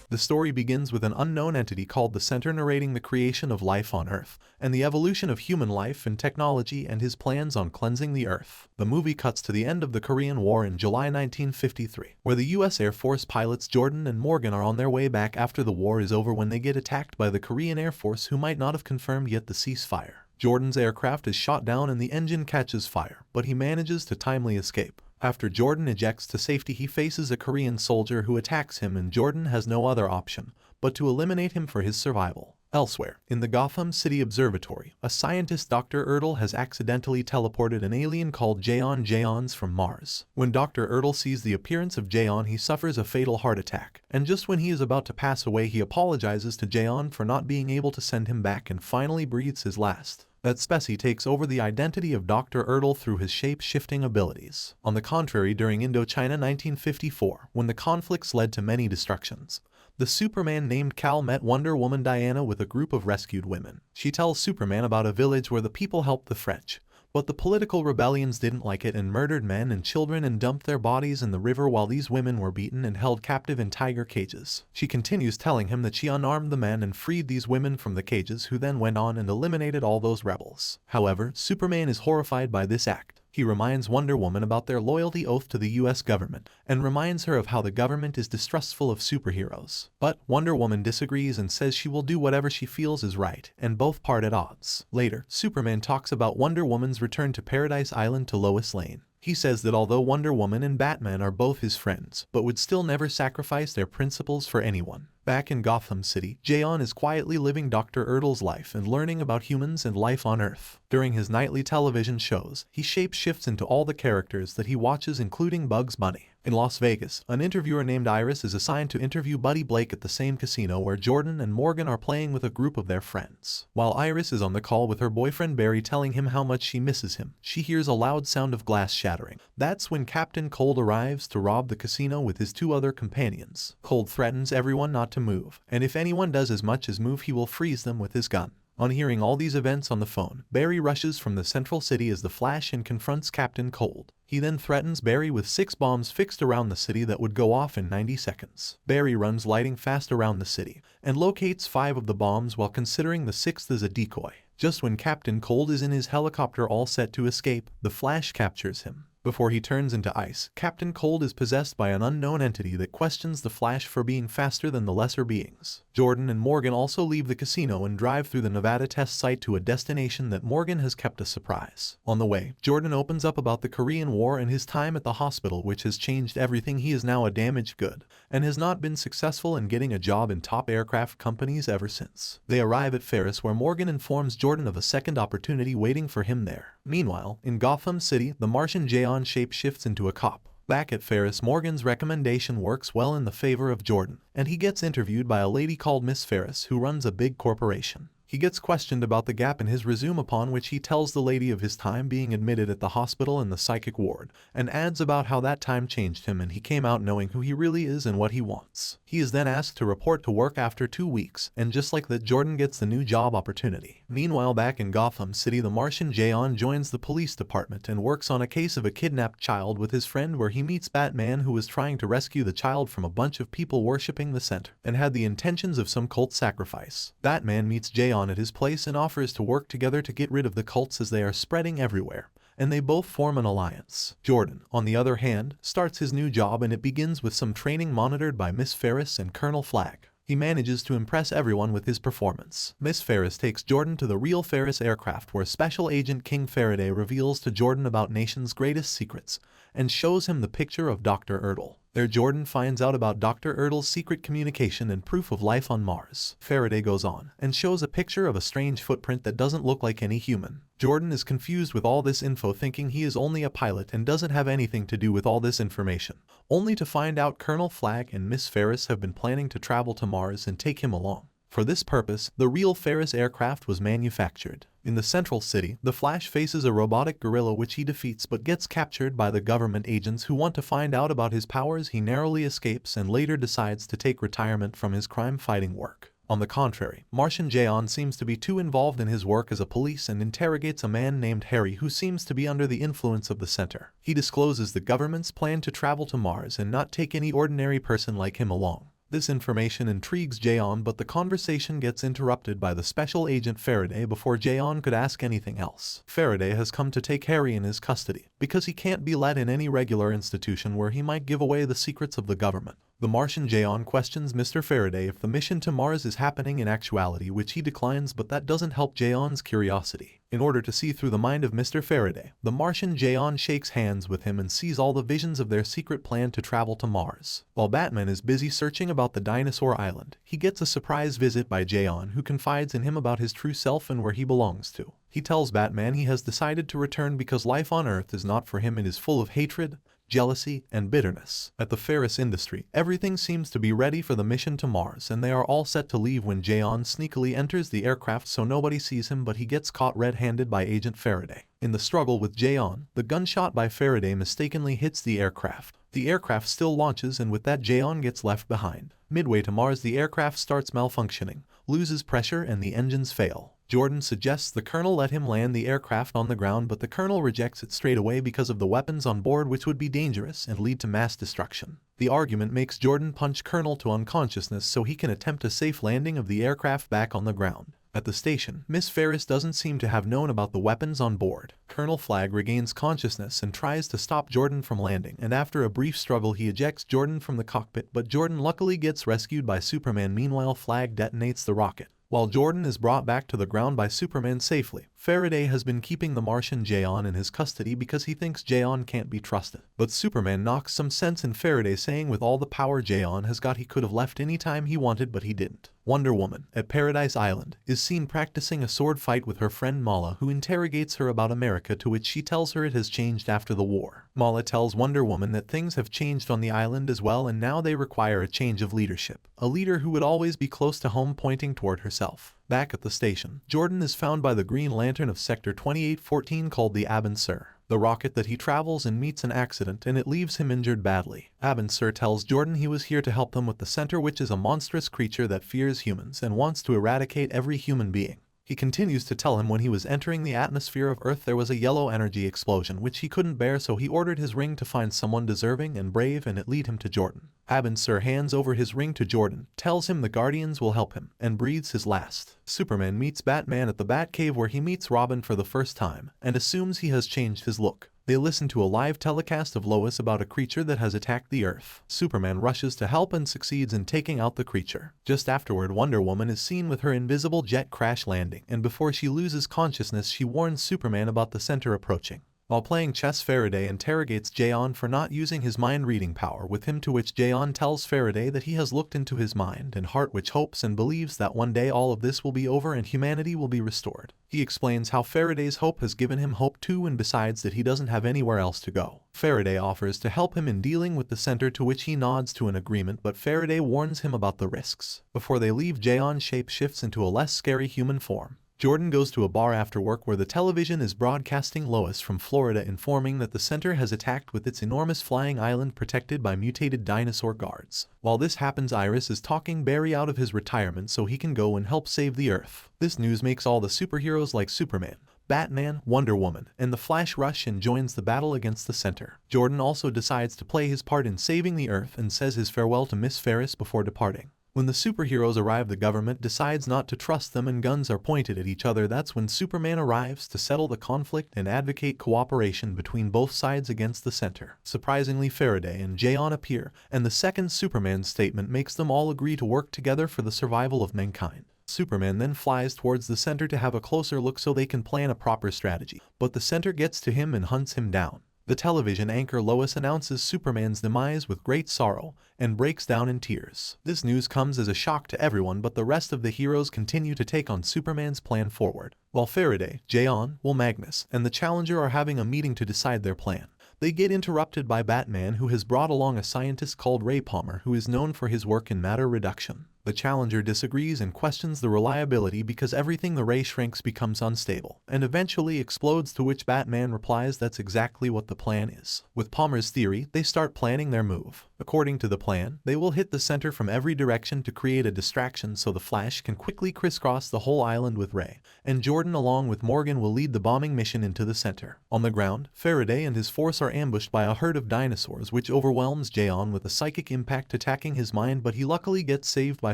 The story begins with an unknown entity called the Center narrating the creation of life on Earth, and the evolution of human life and technology and his plans on cleansing the Earth. The movie cuts to the end of the Korean War in July 1953, where the US Air Force pilots Jordan and Morgan are on their way back after the war is over when they get attacked by the Korean Air Force, who might not have confirmed yet the ceasefire. Jordan's aircraft is shot down and the engine catches fire, but he manages to timely escape. After Jordan ejects to safety, he faces a Korean soldier who attacks him, and Jordan has no other option but to eliminate him for his survival. Elsewhere, in the Gotham City Observatory, a scientist, Dr. Ertl, has accidentally teleported an alien called Jaeons from Mars. When Dr. Ertl sees the appearance of Jaeon, he suffers a fatal heart attack, and just when he is about to pass away, he apologizes to Jaeon for not being able to send him back and finally breathes his last. That Specie takes over the identity of Dr. Ertl through his shape-shifting abilities. On the contrary, during Indochina 1954, when the conflicts led to many destructions, the Superman named Kal met Wonder Woman Diana with a group of rescued women. She tells Superman about a village where the people helped the French, but the political rebellions didn't like it and murdered men and children and dumped their bodies in the river while these women were beaten and held captive in tiger cages. She continues telling him that she unarmed the men and freed these women from the cages, who then went on and eliminated all those rebels. However, Superman is horrified by this act. He reminds Wonder Woman about their loyalty oath to the US government, and reminds her of how the government is distrustful of superheroes. But Wonder Woman disagrees and says she will do whatever she feels is right, and both part at odds. Later, Superman talks about Wonder Woman's return to Paradise Island to Lois Lane. He says that although Wonder Woman and Batman are both his friends, but would still never sacrifice their principles for anyone. Back in Gotham City, Jaeon is quietly living Dr. Ertl's life and learning about humans and life on Earth. During his nightly television shows, he shapeshifts into all the characters that he watches, including Bugs Bunny. In Las Vegas, an interviewer named Iris is assigned to interview Buddy Blake at the same casino where Jordan and Morgan are playing with a group of their friends. While Iris is on the call with her boyfriend Barry telling him how much she misses him, she hears a loud sound of glass shattering. That's when Captain Cold arrives to rob the casino with his two other companions. Cold threatens everyone not to move, and if anyone does as much as move, he will freeze them with his gun. On hearing all these events on the phone, Barry rushes from the central city as the Flash and confronts Captain Cold. He then threatens Barry with 6 bombs fixed around the city that would go off in 90 seconds. Barry runs lightning fast around the city and locates 5 of the bombs while considering the 6th as a decoy. Just when Captain Cold is in his helicopter all set to escape, the Flash captures him. Before he turns into ice, Captain Cold is possessed by an unknown entity that questions the Flash for being faster than the lesser beings. Jordan and Morgan also leave the casino and drive through the Nevada test site to a destination that Morgan has kept a surprise. On the way, Jordan opens up about the Korean War and his time at the hospital, which has changed everything. He is now a damaged good and has not been successful in getting a job in top aircraft companies ever since. They arrive at Ferris, where Morgan informs Jordan of a second opportunity waiting for him there. Meanwhile, in Gotham City, the Martian Jaeon shapeshifts into a cop. Back at Ferris, Morgan's recommendation works well in the favor of Jordan, and he gets interviewed by a lady called Miss Ferris who runs a big corporation. He gets questioned about the gap in his resume, upon which he tells the lady of his time being admitted at the hospital in the psychic ward, and adds about how that time changed him and he came out knowing who he really is and what he wants. He is then asked to report to work after 2 weeks, and just like that, Jordan gets the new job opportunity. Meanwhile, back in Gotham City, the Martian Jaeon joins the police department and works on a case of a kidnapped child with his friend, where he meets Batman, who was trying to rescue the child from a bunch of people worshipping the center and had the intentions of some cult sacrifice. Batman meets Jaeon at his place and offers to work together to get rid of the cults as they are spreading everywhere, and they both form an alliance. Jordan, on the other hand, starts his new job, and it begins with some training monitored by Miss Ferris and Colonel Flagg. He manages to impress everyone with his performance. Miss Ferris takes Jordan to the real Ferris aircraft, where Special Agent King Faraday reveals to Jordan about nation's greatest secrets and shows him the picture of Dr. Ertl. There, Jordan finds out about Dr. Ertl's secret communication and proof of life on Mars. Faraday goes on and shows a picture of a strange footprint that doesn't look like any human. Jordan is confused with all this info, thinking he is only a pilot and doesn't have anything to do with all this information, only to find out Colonel Flagg and Miss Ferris have been planning to travel to Mars and take him along. For this purpose, the real Ferris aircraft was manufactured. In the central city, the Flash faces a robotic gorilla which he defeats but gets captured by the government agents who want to find out about his powers. He narrowly escapes and later decides to take retirement from his crime-fighting work. On the contrary, Martian Jaeon seems to be too involved in his work as a police and interrogates a man named Harry who seems to be under the influence of the center. He discloses the government's plan to travel to Mars and not take any ordinary person like him along. This information intrigues Jaeon, but the conversation gets interrupted by the special agent Faraday before Jaeon could ask anything else. Faraday has come to take Harry in his custody, because he can't be let in any regular institution where he might give away the secrets of the government. The Martian Jaeon questions Mr. Faraday if the mission to Mars is happening in actuality, which he declines, but that doesn't help Jaeon's curiosity. In order to see through the mind of Mr. Faraday, the Martian Jaeon shakes hands with him and sees all the visions of their secret plan to travel to Mars. While Batman is busy searching about the dinosaur island, he gets a surprise visit by Jaeon, who confides in him about his true self and where he belongs to. He tells Batman he has decided to return because life on Earth is not for him and is full of hatred, jealousy, and bitterness. At the Ferris industry, everything seems to be ready for the mission to Mars, and they are all set to leave when Jaeon sneakily enters the aircraft so nobody sees him, but he gets caught red-handed by Agent Faraday. In the struggle with Jaeon, the gunshot by Faraday mistakenly hits the aircraft. The aircraft still launches, and with that Jaeon gets left behind. Midway to Mars, the aircraft starts malfunctioning, loses pressure, and the engines fail. Jordan suggests the Colonel let him land the aircraft on the ground, but the Colonel rejects it straight away because of the weapons on board, which would be dangerous and lead to mass destruction. The argument makes Jordan punch Colonel to unconsciousness so he can attempt a safe landing of the aircraft back on the ground. At the station, Miss Ferris doesn't seem to have known about the weapons on board. Colonel Flagg regains consciousness and tries to stop Jordan from landing, and after a brief struggle he ejects Jordan from the cockpit, but Jordan luckily gets rescued by Superman. Meanwhile, Flagg detonates the rocket. While Jordan is brought back to the ground by Superman safely, Faraday has been keeping the Martian Jaeon in his custody because he thinks Jaeon can't be trusted. But Superman knocks some sense in Faraday, saying with all the power Jaeon has got, he could have left any time he wanted, but he didn't. Wonder Woman, at Paradise Island, is seen practicing a sword fight with her friend Mala, who interrogates her about America, to which she tells her it has changed after the war. Mala tells Wonder Woman that things have changed on the island as well, and now they require a change of leadership. A leader who would always be close to home, pointing toward herself. Back at the station, Jordan is found by the Green Lantern of Sector 2814 called the Abin Sur, the rocket that he travels in meets an accident and it leaves him injured badly. Abin Sur tells Jordan he was here to help them with the Center, which is a monstrous creature that fears humans and wants to eradicate every human being. He continues to tell him when he was entering the atmosphere of Earth there was a yellow energy explosion which he couldn't bear, so he ordered his ring to find someone deserving and brave, and it lead him to Jordan. Abin Sur hands over his ring to Jordan, tells him the Guardians will help him, and breathes his last. Superman meets Batman at the Batcave, where he meets Robin for the first time and assumes he has changed his look. They listen to a live telecast of Lois about a creature that has attacked the Earth. Superman rushes to help and succeeds in taking out the creature. Just afterward, Wonder Woman is seen with her invisible jet crash landing, and before she loses consciousness she warns Superman about the center approaching. While playing chess, Faraday interrogates Jaeon for not using his mind-reading power with him, to which Jaeon tells Faraday that he has looked into his mind and heart, which hopes and believes that one day all of this will be over and humanity will be restored. He explains how Faraday's hope has given him hope too, and decides that he doesn't have anywhere else to go. Faraday offers to help him in dealing with the center, to which he nods to an agreement, but Faraday warns him about the risks. Before they leave, Jaeon shape-shifts into a less scary human form. Jordan goes to a bar after work where the television is broadcasting Lois from Florida, informing that the center has attacked with its enormous flying island protected by mutated dinosaur guards. While this happens, Iris is talking Barry out of his retirement so he can go and help save the Earth. This news makes all the superheroes like Superman, Batman, Wonder Woman, and the Flash rush and joins the battle against the center. Jordan also decides to play his part in saving the Earth and says his farewell to Miss Ferris before departing. When the superheroes arrive, the government decides not to trust them and guns are pointed at each other. That's when Superman arrives to settle the conflict and advocate cooperation between both sides against the center. Surprisingly, Faraday and Jaeon appear, and the second Superman statement makes them all agree to work together for the survival of mankind. Superman then flies towards the center to have a closer look so they can plan a proper strategy, but the center gets to him and hunts him down. The television anchor Lois announces Superman's demise with great sorrow and breaks down in tears. This news comes as a shock to everyone, but the rest of the heroes continue to take on Superman's plan forward. While Faraday, Jaeon, Will Magnus, and the Challenger are having a meeting to decide their plan, they get interrupted by Batman, who has brought along a scientist called Ray Palmer who is known for his work in matter reduction. The Challenger disagrees and questions the reliability because everything the Ray shrinks becomes unstable and eventually explodes, to which Batman replies that's exactly what the plan is. With Palmer's theory, they start planning their move. According to the plan, they will hit the center from every direction to create a distraction so the Flash can quickly crisscross the whole island with Ray, and Jordan along with Morgan will lead the bombing mission into the center. On the ground, Faraday and his force are ambushed by a herd of dinosaurs which overwhelms Jayon with a psychic impact attacking his mind, but he luckily gets saved by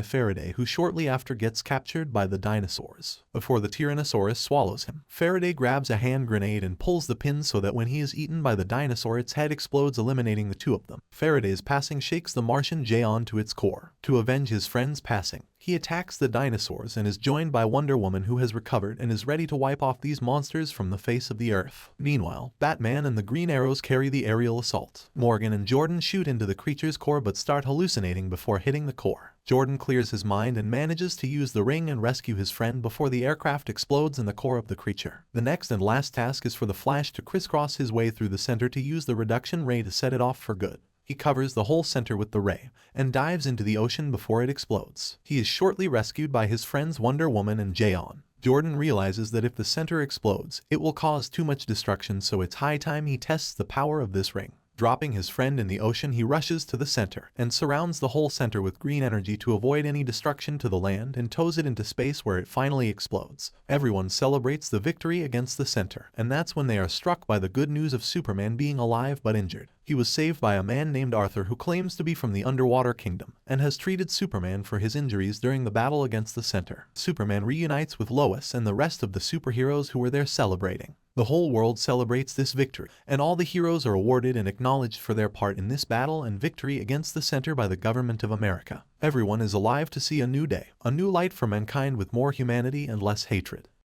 Faraday, who shortly after gets captured by the dinosaurs. Before the Tyrannosaurus swallows him, Faraday grabs a hand grenade and pulls the pin so that when he is eaten by the dinosaur its head explodes, eliminating the two of them. Faraday's passing shakes the Martian Jayon to its core. To avenge his friend's passing, he attacks the dinosaurs and is joined by Wonder Woman, who has recovered and is ready to wipe off these monsters from the face of the earth. Meanwhile, Batman and the Green Arrows carry the aerial assault. Morgan and Jordan shoot into the creature's core but start hallucinating before hitting the core. Jordan clears his mind and manages to use the ring and rescue his friend before the aircraft explodes in the core of the creature. The next and last task is for the Flash to crisscross his way through the center to use the reduction ray to set it off for good. He covers the whole center with the ray and dives into the ocean before it explodes. He is shortly rescued by his friends Wonder Woman and Jayon. Jordan realizes that if the center explodes, it will cause too much destruction, so it's high time he tests the power of this ring. Dropping his friend in the ocean, he rushes to the center and surrounds the whole center with green energy to avoid any destruction to the land and tows it into space where it finally explodes. Everyone celebrates the victory against the center, and that's when they are struck by the good news of Superman being alive but injured. He was saved by a man named Arthur who claims to be from the underwater kingdom and has treated Superman for his injuries during the battle against the center. Superman reunites with Lois and the rest of the superheroes who were there celebrating. The whole world celebrates this victory, and all the heroes are awarded and acknowledged for their part in this battle and victory against the center by the government of America. Everyone is alive to see a new day, a new light for mankind with more humanity and less hatred.